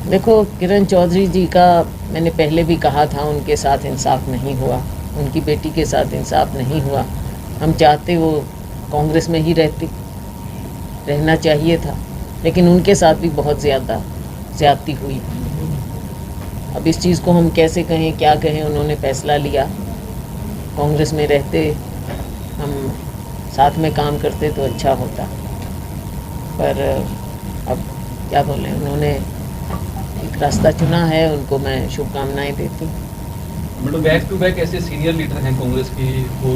देखो, किरण चौधरी जी का मैंने पहले भी कहा था, उनके साथ इंसाफ नहीं हुआ, उनकी बेटी के साथ इंसाफ नहीं हुआ। हम चाहते वो कांग्रेस में ही रहना चाहिए था, लेकिन उनके साथ भी बहुत ज़्यादती हुई। अब इस चीज़ को हम कैसे कहें, क्या कहें, उन्होंने फैसला लिया। कांग्रेस में रहते हम साथ में काम करते तो अच्छा होता, पर अब क्या बोलें, उन्होंने एक रास्ता चुना है, उनको मैं शुभकामनाएं देती हूँ। मतलब बैक टू बैक ऐसे सीनियर लीडर हैं कांग्रेस की, वो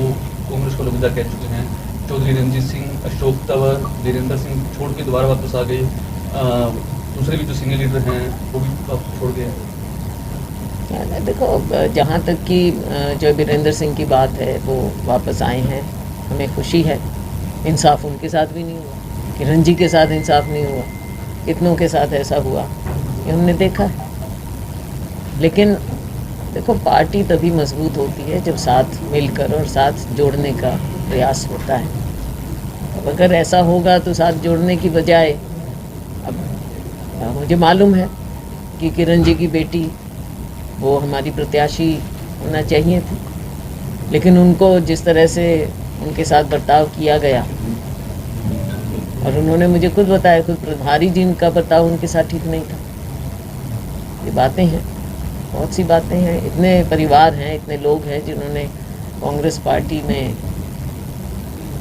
कांग्रेस को अलविदा कह चुके हैं। चौधरी रणजीत सिंह, अशोक तंवर, वीरेंद्र सिंह छोड़ के दोबारा वापस आ गए। दूसरे भी जो सीनियर लीडर हैं वो भी वापस छोड़ गए। देखो, जहाँ तक कि जो वीरेंद्र सिंह की बात है, वो वापस आए हैं, हमें खुशी है। इंसाफ उनके साथ भी नहीं हुआ, किरण जी के साथ इंसाफ नहीं हुआ, कितनों के साथ ऐसा हुआ ये हमने देखा है। लेकिन देखो, पार्टी तभी मजबूत होती है जब साथ मिलकर और साथ जोड़ने का प्रयास होता है। अब अगर ऐसा होगा तो साथ जोड़ने की बजाय, अब मुझे मालूम है कि किरण जी की बेटी वो हमारी प्रत्याशी होना चाहिए थी, लेकिन उनको जिस तरह से उनके साथ बर्ताव किया गया, और उन्होंने मुझे खुद बताया, खुद प्रभारी जी का बर्ताव उनके साथ ठीक नहीं था। ये बातें हैं, बहुत सी बातें हैं। इतने परिवार हैं, इतने लोग हैं जिन्होंने कांग्रेस पार्टी में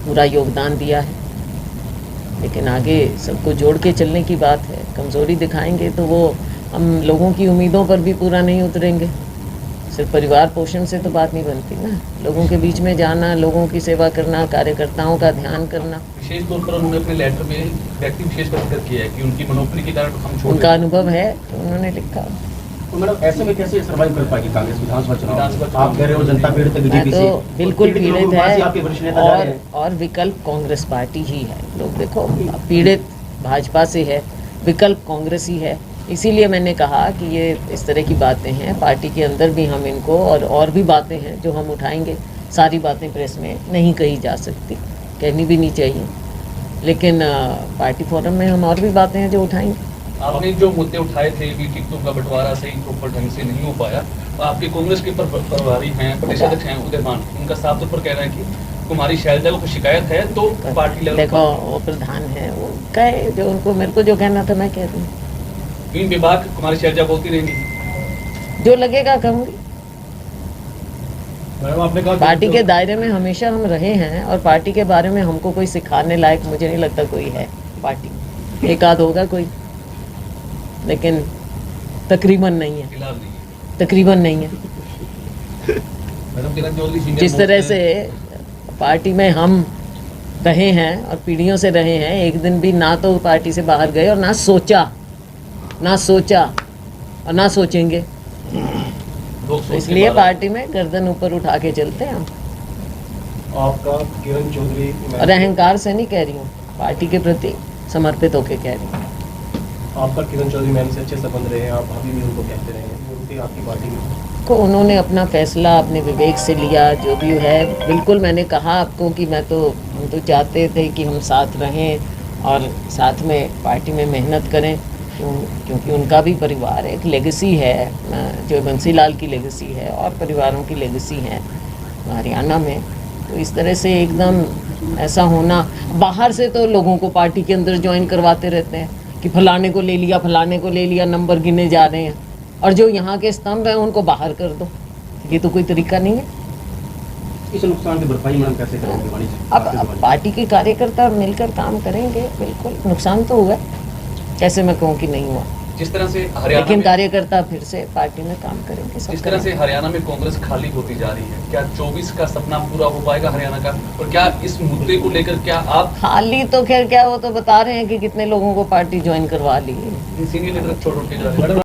पूरा योगदान दिया है, लेकिन आगे सबको जोड़ के चलने की बात है। कमज़ोरी दिखाएंगे तो वो हम लोगों की उम्मीदों पर भी पूरा नहीं उतरेंगे। सिर्फ परिवार पोषण से तो बात नहीं बनती ना, लोगों के बीच में जाना, लोगों की सेवा करना, कार्यकर्ताओं का ध्यान करना। विशेष तौर पर उन्होंने अपने लेटर में व्यक्ति विशेष का जिक्र किया है कि उनकी मनोपली के कारण हम छोड़ उनका अनुभव है तो उन्होंने लिखा। तो मैडम, ऐसे में कैसे सर्वाइव कर पाएगी कांग्रेस विधानसभा चुनाव? आप कह रहे हो जनता पीड़ित है, बीजेपी से तो बिल्कुल पीड़ित है, आपके वरिष्ठ नेता जा रहे हैं। और विकल्प कांग्रेस पार्टी ही है। लोग देखो, पीड़ित भाजपा से है, विकल्प कांग्रेस ही है। इसीलिए मैंने कहा कि ये इस तरह की बातें हैं, पार्टी के अंदर भी हम इनको, और भी बातें हैं जो हम उठाएंगे। सारी बातें प्रेस में नहीं कही जा सकती, कहनी भी नहीं चाहिए, लेकिन पार्टी फोरम में हम और भी बातें हैं जो उठाएंगे। आपने जो मुद्दे उठाए थे कि टिकटों का बंटवारा सही प्रॉपर ढंग से नहीं हो पाया, आपके कांग्रेस के प्रभारी हैं, प्रदेश अध्यक्ष हैं उदयमान, उनका साफ तौर पर कह रहे हैं कि कुमारी शैलजा को शिकायत है तो पार्टी लेवल। देखो, वो प्रधान है, वो कहे जो उनको, मेरे को जो कहना था मैं कह दूँ। तीन विभाग कुमारी शैलजा बोलती रहेंगी, जो लगेगा कहूँगी। मैडम आपने कहा पार्टी के दायरे में हमेशा हम रहे हैं, और पार्टी के बारे में हमको कोई सिखाने लायक मुझे नहीं लगता कोई है पार्टी। एक आध होगा कोई, लेकिन तकरीबन नहीं है, फिलहाल नहीं है। तकरीबन नहीं है। मैडम किरण चौधरी सीनियर जिस तरह से पार्टी में हम रहे हैं और पीढ़ियों से रहे हैं, एक दिन भी ना तो पार्टी से बाहर गए और ना सोचा और ना सोचेंगे। लोग तो इसलिए पार्टी में गर्दन ऊपर उठा के चलते हैं हम। आपका किरण चौधरी, और अहंकार से नहीं कह रही हूँ, पार्टी के प्रति समर्पित होके कह रही हूँ। आपका किरण चौधरी मैम से अच्छे संबंध रहे हैं, आप अभी भी उनको कहते रहे हैं, उनकी आपकी पार्टी में को उन्होंने अपना फैसला अपने विवेक से लिया, जो भी है। बिल्कुल मैंने कहा आपको कि हम तो चाहते थे कि हम साथ रहें और साथ में पार्टी में मेहनत करें, क्योंकि उनका भी परिवार एक लेगेसी है, जो बंसीलाल की लेगेसी है और परिवारों की लेगेसी है हरियाणा में। तो इस तरह से एकदम ऐसा होना, बाहर से तो लोगों को पार्टी के अंदर ज्वाइन करवाते रहते हैं कि फलाने को ले लिया, नंबर गिने जा रहे हैं, और जो यहाँ के स्तंभ हैं उनको बाहर कर दो। ये तो कोई तरीका नहीं है। इस नुकसान की भरपाई मैडम कैसे करेंगे? अब पार्टी के कार्यकर्ता मिलकर काम करेंगे। बिल्कुल नुकसान तो हुआ, कैसे मैं कहूँ कि नहीं हुआ, जिस तरह से हरियाणा लेकिन में कार्यकर्ता फिर से पार्टी में काम करेंगे। जिस तरह से हरियाणा में कांग्रेस खाली होती जा रही है, क्या 24 का सपना पूरा हो पाएगा हरियाणा का? और क्या इस मुद्दे को लेकर क्या आप खाली तो खैर क्या, वो तो बता रहे हैं कि कितने लोगों को पार्टी ज्वाइन करवा ली है। सीनियर लीडर छोड़ के जा रहे हैं?